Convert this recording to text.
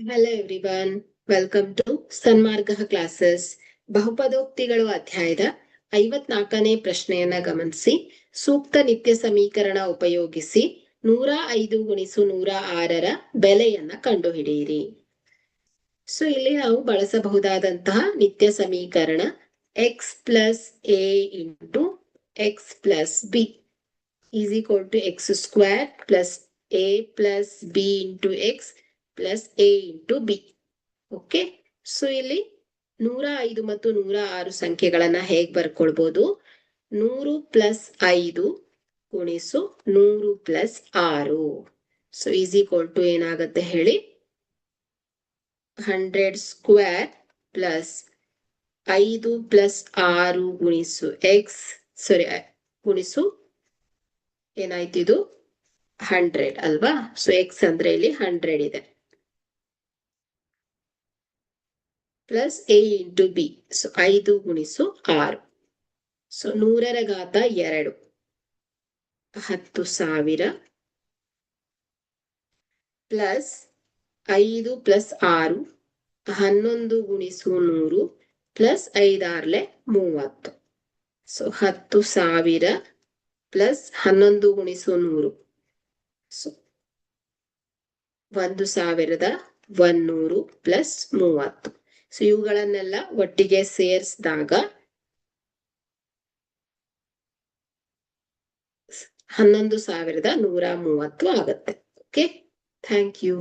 Hello everyone, welcome to Sanmarga classes. ಬಹುಪದೋಕ್ತಿಗಳು ಅಧ್ಯಾಯದ 54ನೇ ಪ್ರಶ್ನೆಯನ್ನ ಗಮನಿಸಿ. ಸೂಕ್ತ ನಿತ್ಯ ಸಮೀಕರಣ ಉಪಯೋಗಿಸಿ 105 ಗುಣಿಸು 106ರ ಬೆಲೆಯನ್ನ ಕಂಡುಹಿಡಿಯಿರಿ. ಸೊ ಇಲ್ಲಿ ನಾವು ಬಳಸಬಹುದಾದಂತಹ ನಿತ್ಯ ಸಮೀಕರಣ x plus a into x plus b is equal to x square plus a plus b into x plus a into b. Okay, so ಇಲ್ಲಿ 105 ಮತ್ತು 106 ಸಂಖ್ಯೆಗಳನ್ನ ಹೇಗ್ ಬರ್ಕೊಳ್ಬಹುದು? 100 ಪ್ಲಸ್ 5 ಗುಣಿಸು 100 plus 6. So is equal to ಏನಾಗುತ್ತೆ ಹೇಳಿ? 100 ಸ್ಕ್ವೇರ್ ಪ್ಲಸ್ 5 ಪ್ಲಸ್ 6 ಗುಣಿಸು X ಗುಣಿಸು ಏನಾಯ್ತು ಇದು 100 ಅಲ್ವಾ? ಸೊ ಎಕ್ಸ್ ಅಂದ್ರೆ ಇಲ್ಲಿ 100 ಇದೆ, plus A into B. So 5 ಗುಣಿಸು 6. ಸೊ 100ರ ಘಾತ 2 10,000 ಪ್ಲಸ್ 5 ಪ್ಲಸ್ 6 11 ಗುಣಿಸು 100 ಪ್ಲಸ್ 5 6 30. ಸೊ 10,000 ಪ್ಲಸ್ 11 ಗುಣಿಸು 100. So 1,100 plus 30. ಸೊ ಇವುಗಳನ್ನೆಲ್ಲ ಒಟ್ಟಿಗೆ ಸೇರಿಸಿದಾಗ 11,130 ಆಗುತ್ತೆ. Okay, thank you.